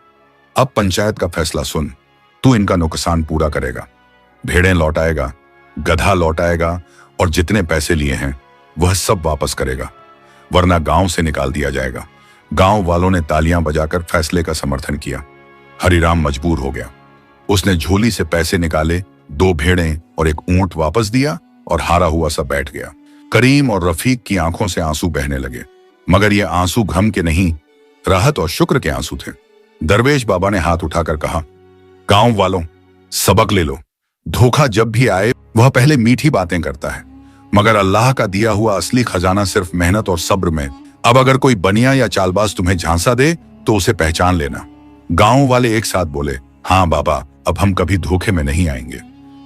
अब पंचायत का फैसला सुन। तू इनका नुकसान पूरा करेगा। भेड़ें लौटाएगा, गधा लौटाएगा और जितने पैसे लिए हैं वह सब वापस करेगा, वरना गांव से निकाल दिया जाएगा। गांव वालों ने तालियां बजाकर फैसले का समर्थन किया। हरिराम मजबूर हो गया। उसने झोली से पैसे निकाले, 2 भेड़ें और एक ऊंट वापस दिया और हारा हुआ सा बैठ गया। करीम और रफीक की आंखों से आंसू बहने लगे, मगर ये आंसू गम के नहीं, राहत और शुक्र के आंसू थे। दरवेश बाबा ने हाथ उठाकर कहा, गांव वालों, सबक ले लो। धोखा जब भी आए वह पहले मीठी बातें करता है, मगर अल्लाह का दिया हुआ असली खजाना सिर्फ मेहनत और सब्र में। अब अगर कोई बनिया या चालबाज तुम्हें झांसा दे तो उसे पहचान लेना। गांव वाले एक साथ बोले, हाँ बाबा, अब हम कभी धोखे में नहीं आएंगे।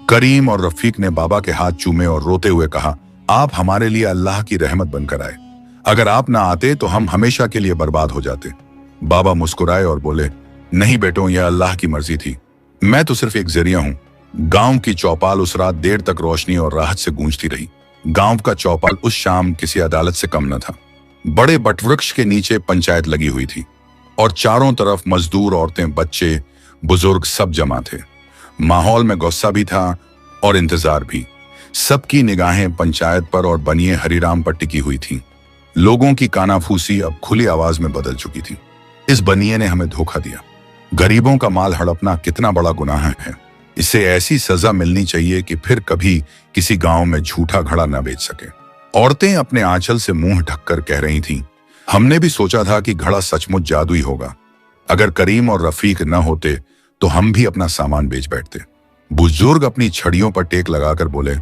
करीम और रफीक ने बाबा के हाथ चूमे और रोते हुए कहा, आप हमारे लिए अल्लाह की रहमत बनकर आए। अगर आप ना आते तो हम हमेशा के लिए बर्बाद हो जाते। बाबा मुस्कुराए और बोले, नहीं बेटों, यह अल्लाह की मर्जी थी, मैं तो सिर्फ एक जरिया हूं। गांव की चौपाल उस रात देर तक रोशनी और राहत से गूंजती रही। गांव का चौपाल उस शाम किसी अदालत से कम न था। बड़े बटवृक्ष के नीचे पंचायत लगी हुई थी और चारों तरफ मजदूर, औरतें, बच्चे, बुजुर्ग सब जमा थे। माहौल में गुस्सा भी था और इंतजार भी। सबकी निगाहें पंचायत पर और बनिए हरिराम पर टिकी हुई थीं। लोगों की कानाफूसी अब खुली आवाज में बदल चुकी थी। इस बनिए ने हमें धोखा दिया। गरीबों का माल हड़पना कितना बड़ा गुनाह है। इसे ऐसी सजा मिलनी चाहिए कि फिर कभी किसी गांव में झूठा घड़ा न बेच सके। औरतें अपने आंचल से मुंह ढककर कह रही थीं, हमने भी सोचा था कि घड़ा सचमुच जादुई होगा। अगर करीम और रफीक न होते तो हम भी अपना सामान बेच बैठते। बुजुर्ग अपनी छड़ियों पर टेक लगाकर बोले,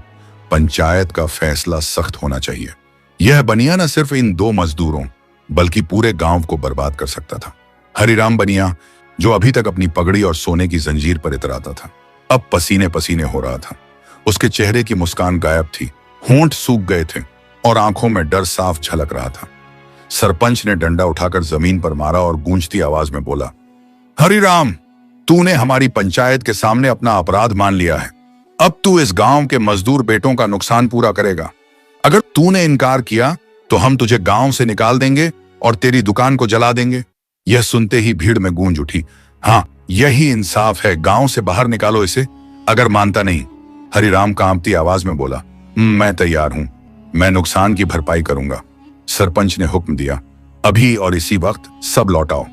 पंचायत का फैसला सख्त होना चाहिए। यह बनिया न सिर्फ इन दो मजदूरों बल्कि पूरे गांव को बर्बाद कर सकता था। हरिराम बनिया, जो अभी तक अपनी पगड़ी और सोने की जंजीर पर इतराता था, अब पसीने पसीने हो रहा था। उसके चेहरे की मुस्कान गायब थी, होंठ सूख गए थे और आंखों में डर साफ झलक रहा था। सरपंच ने डंडा उठाकर जमीन पर मारा और गूंजती आवाज में बोला, हरिराम, तूने हमारी पंचायत के सामने अपना अपराध मान लिया है। अब तू इस गांव के मजदूर बेटों का नुकसान पूरा करेगा। अगर तूने इनकार किया तो हम तुझे गांव से निकाल देंगे और तेरी दुकान को जला देंगे। यह सुनते ही भीड़ में गूंज उठी, हाँ, यही इंसाफ है, गांव से बाहर निकालो इसे। अगर मानता नहीं, हरिराम कांपती आवाज में बोला, मैं तैयार हूं, मैं नुकसान की भरपाई करूंगा। सरपंच ने हुक्म दिया, अभी और इसी वक्त सब लौटाओ।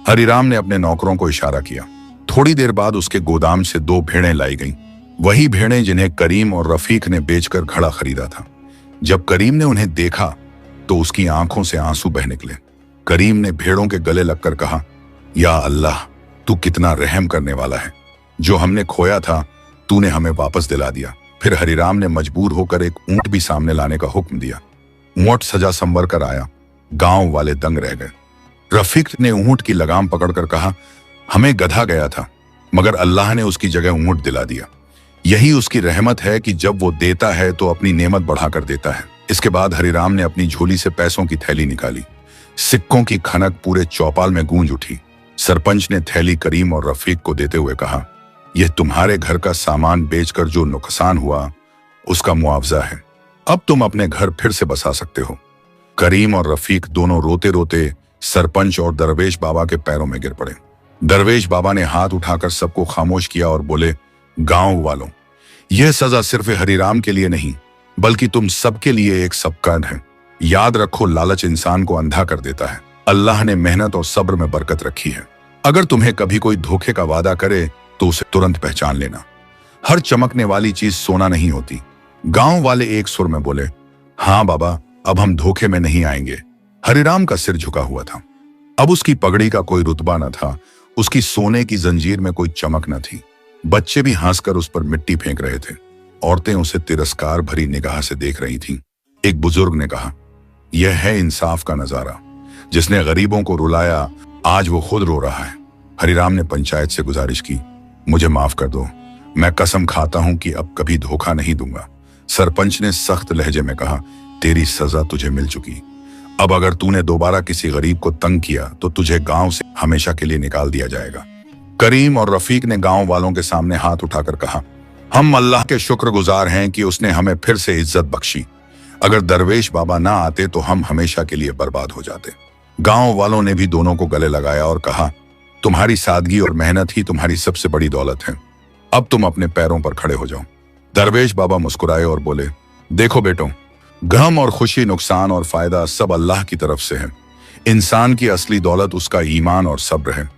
हरिराम ने अपने नौकरों को इशारा किया। थोड़ी देर बाद उसके गोदाम से 2 भेड़ें लाई गईं, वही भेड़ें जिन्हें करीम और रफीक ने बेचकर घड़ा खरीदा था। जब करीम ने उन्हें देखा तो उसकी आंखों से आंसू बह निकले। करीम ने भेड़ों के गले लगकर कहा, या अल्लाह, तू कितना रहम करने वाला है। जो हमने खोया था तूने हमें वापस दिला दिया। फिर हरिराम ने मजबूर होकर एक ऊंट भी सामने लाने का हुक्म दिया। ऊंट सजा संवर कर आया। गांव वाले दंग रह गए। रफीक ने ऊंट की लगाम पकड़कर कहा, हमें गधा गया था मगर अल्लाह ने उसकी जगह ऊंट दिला दिया। यही उसकी रहमत है कि जब वो देता है तो अपनी नेमत बढ़ाकर देता है। इसके बाद हरिराम ने अपनी झोली से पैसों की थैली निकाली। सिक्कों की खनक पूरे चौपाल में गूंज उठी। सरपंच ने थैली करीम और रफीक को देते हुए कहा, यह तुम्हारे घर का सामान बेचकर जो नुकसान हुआ उसका मुआवजा है। अब तुम अपने घर फिर से बसा सकते हो। करीम और रफीक दोनों रोते रोते सरपंच और दरवेश बाबा के पैरों में गिर पड़े। दरवेश बाबा ने हाथ उठाकर सबको खामोश किया और बोले, गांव वालों, यह सजा सिर्फ हरिराम के लिए नहीं बल्कि तुम सबके लिए एक सबकत है। याद रखो, लालच इंसान को अंधा कर देता है। अल्लाह ने मेहनत और सब्र में बरकत रखी है। अगर तुम्हें कभी कोई धोखे का वादा करे तो उसे तुरंत पहचान लेना। हर चमकने वाली चीज सोना नहीं होती। गांव वाले एक सुर में बोले, हाँ बाबा, अब हम धोखे में नहीं आएंगे। हरिराम का सिर झुका हुआ था। अब उसकी पगड़ी का कोई रुतबा न था, उसकी सोने की जंजीर में कोई चमक न थी। बच्चे भी हंसकर उस पर मिट्टी फेंक रहे थे। औरतें उसे तिरस्कार भरी निगाह से देख रही थीं। एक बुजुर्ग ने कहा, यह है इंसाफ का नजारा। जिसने गरीबों को रुलाया आज वो खुद रो रहा है। हरिराम ने पंचायत से गुजारिश की, मुझे माफ कर दो, मैं कसम खाता हूं कि अब कभी धोखा नहीं दूंगा। सरपंच ने सख्त लहजे में कहा, तेरी सजा तुझे मिल चुकी। अब अगर तूने दोबारा किसी गरीब को तंग किया तो तुझे गांव से हमेशा के लिए निकाल दिया जाएगा। करीम और रफीक ने गांव वालों के सामने हाथ उठाकर कहा, हम अल्लाह के शुक्रगुजार हैं कि उसने हमें फिर से इज्जत बख्शी। अगर दरवेश बाबा ना आते तो हम हमेशा के लिए बर्बाद हो जाते। गांव वालों ने भी दोनों को गले लगाया और कहा, तुम्हारी सादगी और मेहनत ही तुम्हारी सबसे बड़ी दौलत है। अब तुम अपने पैरों पर खड़े हो जाओ। दरवेश बाबा मुस्कुराए और बोले, देखो बेटों, गम और खुशी, नुकसान और फायदा सब अल्लाह की तरफ से है। इंसान की असली दौलत उसका ईमान और सब्र है।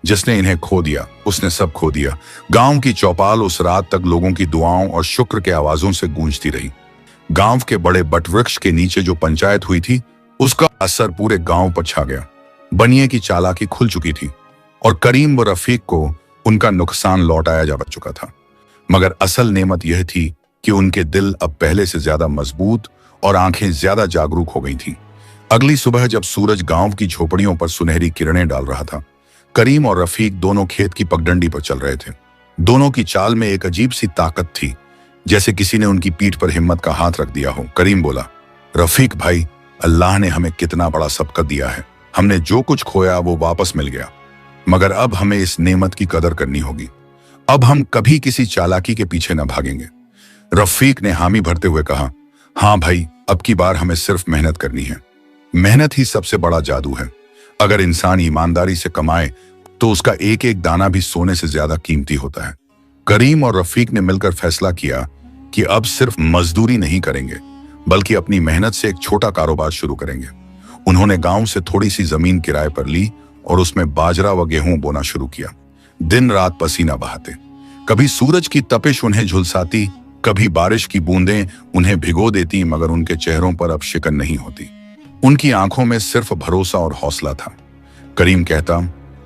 जिसने इन्हें खो दिया उसने सब खो दिया। गांव की चौपाल उस रात तक लोगों की दुआओं और शुक्र के आवाजों से गूंजती रही। गांव के बड़े बटवृक्ष के नीचे जो पंचायत हुई थी उसका असर पूरे गांव पर छा गया। बनिए की चालाकी खुल चुकी थी और करीम व रफीक को उनका नुकसान लौटाया जा चुका था। मगर असल नेमत यह थी कि उनके दिल अब पहले से ज्यादा मजबूत और आंखें ज्यादा जागरूक हो गई थीं। अगली सुबह जब सूरज गांव की झोपड़ियों पर सुनहरी किरणें डाल रहा था, करीम और रफीक दोनों खेत की पगडंडी पर चल रहे थे। दोनों की चाल में एक अजीब सी ताकत थी, जैसे किसी ने उनकी पीठ पर हिम्मत का हाथ रख दिया हो। करीम बोला, रफीक भाई, अल्लाह ने हमें कितना बड़ा सबकत दिया है। हमने जो कुछ खोया वो वापस मिल गया, मगर अब हमें इस नेमत की कदर करनी होगी। अब हम कभी किसी चालाकी के पीछे न भागेंगे। रफीक ने हामी भरते हुए कहा, हाँ भाई, अब की बार हमें सिर्फ मेहनत करनी है। मेहनत ही सबसे बड़ा जादू है। अगर इंसान ईमानदारी से कमाए तो उसका एक एक दाना भी सोने से ज्यादा कीमती होता है। करीम और रफीक ने मिलकर फैसला किया कि अब सिर्फ मजदूरी नहीं करेंगे बल्कि अपनी मेहनत से एक छोटा कारोबार शुरू करेंगे। उन्होंने गांव से थोड़ी सी जमीन किराए पर ली और उसमें बाजरा व गेहूं बोना शुरू किया। दिन रात पसीना बहाते, कभी सूरज की तपिश उन्हें झुलसाती, कभी बारिश की बूंदें उन्हें भिगो देती, मगर उनके चेहरों पर अब शिकन नहीं होती। उनकी आंखों में सिर्फ भरोसा और हौसला था। करीम कहता,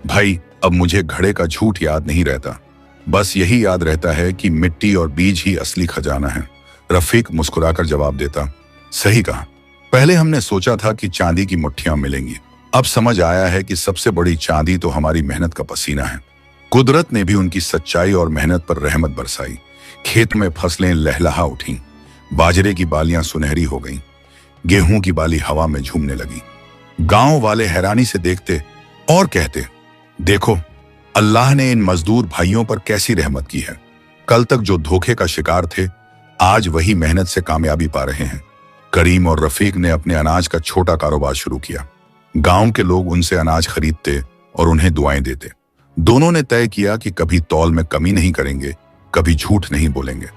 भाई, अब मुझे घड़े का झूठ याद नहीं रहता, बस यही याद रहता है कि मिट्टी और बीज ही असली खजाना है। रफीक मुस्कुराकर जवाब देता, सही कहा। पहले हमने सोचा था कि चांदी की मुट्ठियां मिलेंगी, अब समझ आया है कि सबसे बड़ी चांदी तो हमारी मेहनत का पसीना है। कुदरत ने भी उनकी सच्चाई और मेहनत पर रहमत बरसाई। खेत में फसलें लहलहा उठी, बाजरे की बालियां सुनहरी हो गईं, गेहूं की बाली हवा में झूमने लगी। गांव वाले हैरानी से देखते और कहते, देखो अल्लाह ने इन मजदूर भाइयों पर कैसी रहमत की है। कल तक जो धोखे का शिकार थे, आज वही मेहनत से कामयाबी पा रहे हैं। करीम और रफीक ने अपने अनाज का छोटा कारोबार शुरू किया। गांव के लोग उनसे अनाज खरीदते और उन्हें दुआएं देते। दोनों ने तय किया कि कभी तौल में कमी नहीं करेंगे, कभी झूठ नहीं बोलेंगे।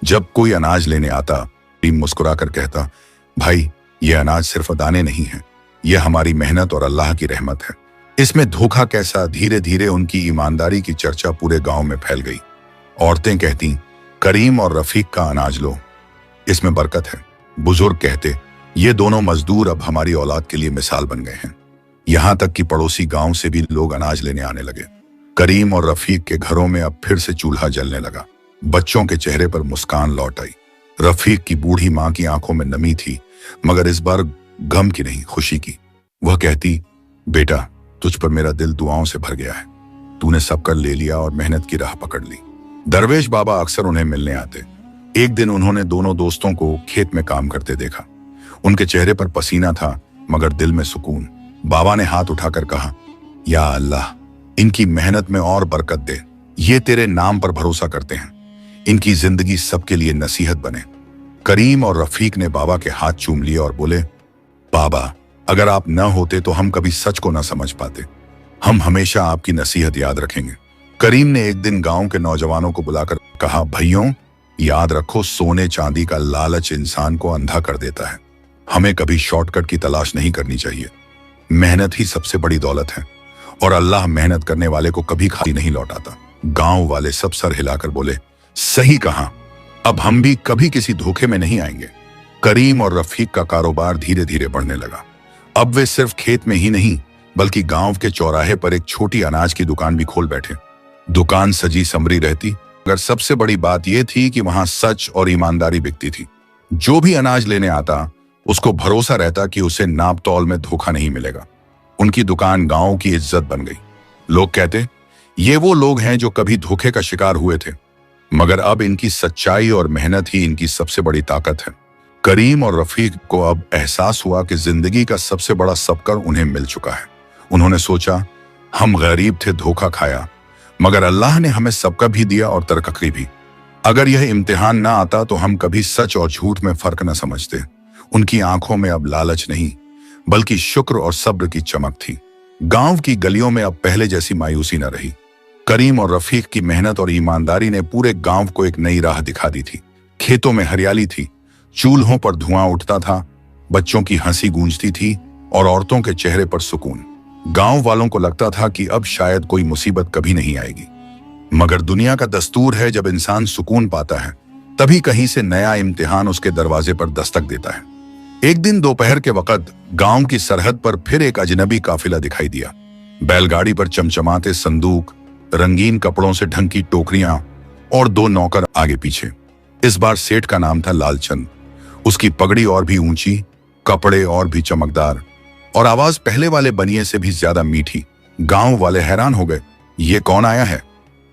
जब कोई अनाज लेने आता, करीम मुस्कुराकर कहता, भाई ये अनाज सिर्फ दाने नहीं है, यह हमारी मेहनत और अल्लाह की रहमत है। इसमें धोखा कैसा? धीरे धीरे उनकी ईमानदारी की चर्चा पूरे गांव में फैल गई। औरतें कहती, करीम और रफीक का अनाज लो, इसमें बरकत है। बुजुर्ग कहते, ये दोनों मजदूर अब हमारी औलाद के लिए मिसाल बन गए हैं। यहां तक कि पड़ोसी गांव से भी लोग अनाज लेने आने लगे। करीम और रफीक के घरों में अब फिर से चूल्हा जलने लगा। बच्चों के चेहरे पर मुस्कान लौट आई। रफीक की बूढ़ी मां की आंखों में नमी थी, मगर इस बार गम की नहीं, खुशी की। वह कहती, बेटा तुझ पर मेरा दिल दुआओं से भर गया है। तूने सब कर ले लिया और मेहनत की राह पकड़ ली। दरवेश बाबा अक्सर उन्हें मिलने आते। एक दिन उन्होंने दोनों दोस्तों को खेत में काम करते देखा। उनके चेहरे पर पसीना था, मगर दिल में सुकून। बाबा ने हाथ उठाकर कहा, या अल्लाह इनकी मेहनत में और बरकत दे। ये तेरे नाम पर भरोसा करते हैं, इनकी जिंदगी सबके लिए नसीहत बने। करीम और रफीक ने बाबा के हाथ चूम लिए और बोले, बाबा अगर आप न होते तो हम कभी सच को न समझ पाते। हम हमेशा आपकी नसीहत याद रखेंगे। करीम ने एक दिन गांव के नौजवानों को बुलाकर कहा, भाइयों याद रखो, सोने चांदी का लालच इंसान को अंधा कर देता है। हमें कभी शॉर्टकट की तलाश नहीं करनी चाहिए। मेहनत ही सबसे बड़ी दौलत है और अल्लाह मेहनत करने वाले को कभी खाली नहीं लौटाता। गांव वाले सब सर हिलाकर बोले, सही कहा, अब हम भी कभी किसी धोखे में नहीं आएंगे। करीम और रफीक का कारोबार धीरे धीरे बढ़ने लगा। अब वे सिर्फ खेत में ही नहीं, बल्कि गांव के चौराहे पर एक छोटी अनाज की दुकान भी खोल बैठे। दुकान सजी समरी रहती, मगर सबसे बड़ी बात यह थी कि वहां सच और ईमानदारी बिकती थी। जो भी अनाज लेने आता, उसको भरोसा रहता कि उसे नाप तौल में धोखा नहीं मिलेगा। उनकी दुकान गांव की इज्जत बन गई। लोग कहते, ये वो लोग हैं जो कभी धोखे का शिकार हुए थे, मगर अब इनकी सच्चाई और मेहनत ही इनकी सबसे बड़ी ताकत है। करीम और रफीक को अब एहसास हुआ कि जिंदगी का सबसे बड़ा सबकर उन्हें मिल चुका है। उन्होंने सोचा, हम गरीब थे, धोखा खाया, मगर अल्लाह ने हमें सबका भी दिया और तरक्की भी। अगर यह इम्तिहान ना आता तो हम कभी सच और झूठ में फर्क न समझते। उनकी आंखों में अब लालच नहीं, बल्कि शुक्र और सब्र की चमक थी। गांव की गलियों में अब पहले जैसी मायूसी न रही। करीम और रफीक की मेहनत और ईमानदारी ने पूरे गांव को एक नई राह दिखा दी थी। खेतों में हरियाली थी, चूल्हों पर धुआं उठता था, बच्चों की हंसी गूंजती थी और औरतों के चेहरे पर सुकून। गांव वालों को लगता था कि अब शायद कोई मुसीबत कभी नहीं आएगी। मगर दुनिया का दस्तूर है, जब इंसान सुकून पाता है तभी कहीं से नया इम्तिहान उसके दरवाजे पर दस्तक देता है। एक दिन दोपहर के वक्त गांव की सरहद पर फिर एक अजनबी काफिला दिखाई दिया। बैलगाड़ी पर चमचमाते संदूक, रंगीन कपड़ों से ढंकी टोकरियां और दो नौकर आगे पीछे। इस बार सेठ का नाम था लालचंद। उसकी पगड़ी और भी ऊंची, कपड़े और भी चमकदार और आवाज पहले वाले बनिए से भी ज्यादा मीठी। गांव वाले हैरान हो गए, ये कौन आया है?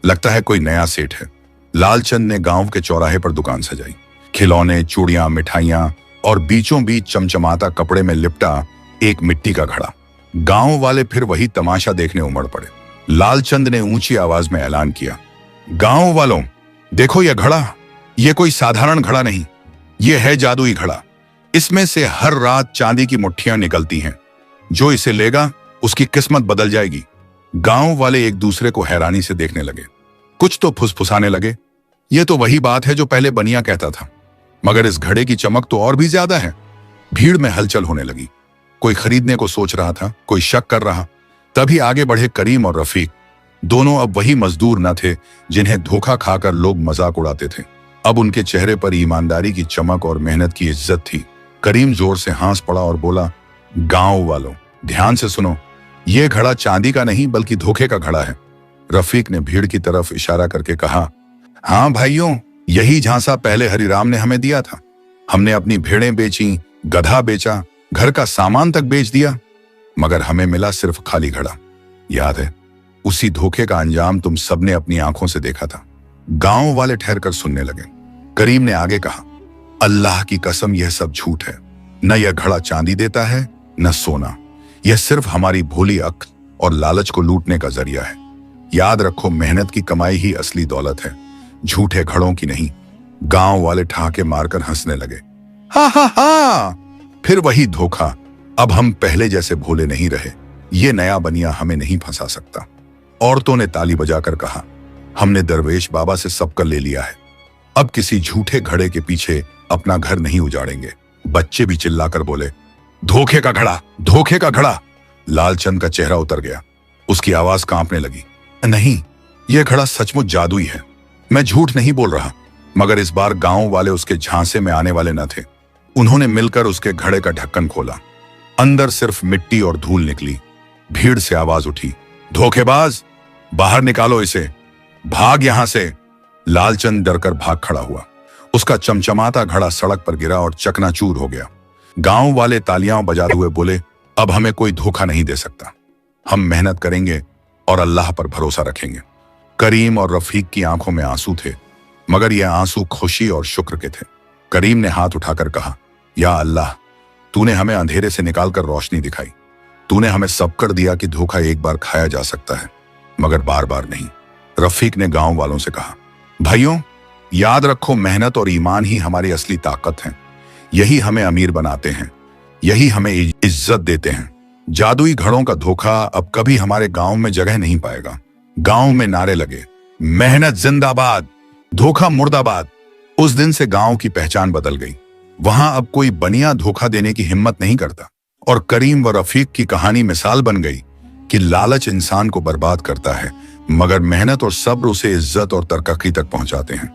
लगता है कोई नया सेठ है। लालचंद ने गांव के चौराहे पर दुकान सजाई। खिलौने, चूड़ियां, मिठाइयां और बीचों बीच चमचमाता कपड़े में लिपटा एक मिट्टी का घड़ा। गांव वाले फिर वही तमाशा देखने उमड़ पड़े। लालचंद ने ऊंची आवाज में ऐलान किया, गांव वालों देखो यह घड़ा, यह कोई साधारण घड़ा नहीं, यह है जादुई घड़ा। इसमें से हर रात चांदी की मुट्ठियां निकलती हैं। जो इसे लेगा उसकी किस्मत बदल जाएगी। गांव वाले एक दूसरे को हैरानी से देखने लगे। कुछ तो फुसफुसाने लगे, यह तो वही बात है जो पहले बनिया कहता था, मगर इस घड़े की चमक तो और भी ज्यादा है। भीड़ में हलचल होने लगी। कोई खरीदने को सोच रहा था, कोई शक कर रहा। तभी आगे बढ़े करीम और रफीक। दोनों अब वही मजदूर न थे जिन्हें धोखा खाकर लोग मजाक उड़ाते थे। अब उनके चेहरे पर ईमानदारी की चमक और मेहनत की इज्जत थी। करीम जोर से हंस पड़ा और बोला, गांव वालों ध्यान से सुनो, यह घड़ा चांदी का नहीं बल्कि धोखे का घड़ा है। रफीक ने भीड़ की तरफ इशारा करके कहा, हाँ भाइयों, यही झांसा पहले हरिराम ने हमें दिया था। हमने अपनी भेड़ें बेची, गधा बेचा, घर का सामान तक बेच दिया, मगर हमें मिला सिर्फ खाली घड़ा। याद है, उसी धोखे का अंजाम तुम सबने अपनी आंखों से देखा था। गांव वाले ठहर कर सुनने लगे। करीम ने आगे कहा, अल्लाह की कसम, यह सब झूठ है। न यह घड़ा चांदी देता है, न सोना। यह सिर्फ हमारी भोली अक्ल और लालच को लूटने का जरिया है। याद रखो, मेहनत की कमाई ही असली दौलत है, झूठे घड़ों की नहीं। गांव वाले ठहाके मारकर हंसने लगे। हा हा हा, फिर वही धोखा। अब हम पहले जैसे भोले नहीं रहे। ये नया बनिया हमें नहीं फंसा सकता। औरतों ने ताली बजाकर कहा, हमने दरवेश बाबा से सब कर ले लिया है। अब किसी झूठे घड़े के पीछे अपना घर नहीं उजाड़ेंगे। बच्चे भी चिल्लाकर बोले, धोखे का घड़ा, धोखे का घड़ा। लालचंद का चेहरा उतर गया, उसकी आवाज कांपने लगी। नहीं, यह घड़ा सचमुच जादुई है। मैं झूठ नहीं बोल रहा। मगर इस बार गांव वाले उसके झांसे में आने वाले न थे। उन्होंने मिलकर उसके घड़े का ढक्कन खोला। अंदर सिर्फ मिट्टी और धूल निकली। भीड़ से आवाज उठी, धोखेबाज, बाहर निकालो इसे, भाग यहां से। लालचंद डरकर भाग खड़ा हुआ। उसका चमचमाता घड़ा सड़क पर गिरा और चकनाचूर हो गया। गांव वाले तालियां बजाते हुए बोले, अब हमें कोई धोखा नहीं दे सकता। हम मेहनत करेंगे और अल्लाह पर भरोसा रखेंगे। करीम और रफीक की आंखों में आंसू थे, मगर यह आंसू खुशी और शुक्र के थे। करीम ने हाथ उठाकर कहा, या अल्लाह, तूने हमें अंधेरे से निकालकर रोशनी दिखाई। तूने हमें सब कर दिया कि धोखा एक बार खाया जा सकता है, मगर बार बार नहीं। रफीक ने गांव वालों से कहा, भाइयों, याद रखो, मेहनत और ईमान ही हमारी असली ताकत है। यही हमें अमीर बनाते हैं, यही हमें इज्जत देते हैं। जादुई घड़ों का धोखा अब कभी हमारे गांव में जगह नहीं पाएगा। गांव में नारे लगे, मेहनत जिंदाबाद, धोखा मुर्दाबाद। उस दिन से गांव की पहचान बदल गई। वहां अब कोई बनिया धोखा देने की हिम्मत नहीं करता। और करीम व रफीक की कहानी मिसाल बन गई कि लालच इंसान को बर्बाद करता है, मगर मेहनत और सब्र उसे इज्जत और तरक्की तक पहुंचाते हैं।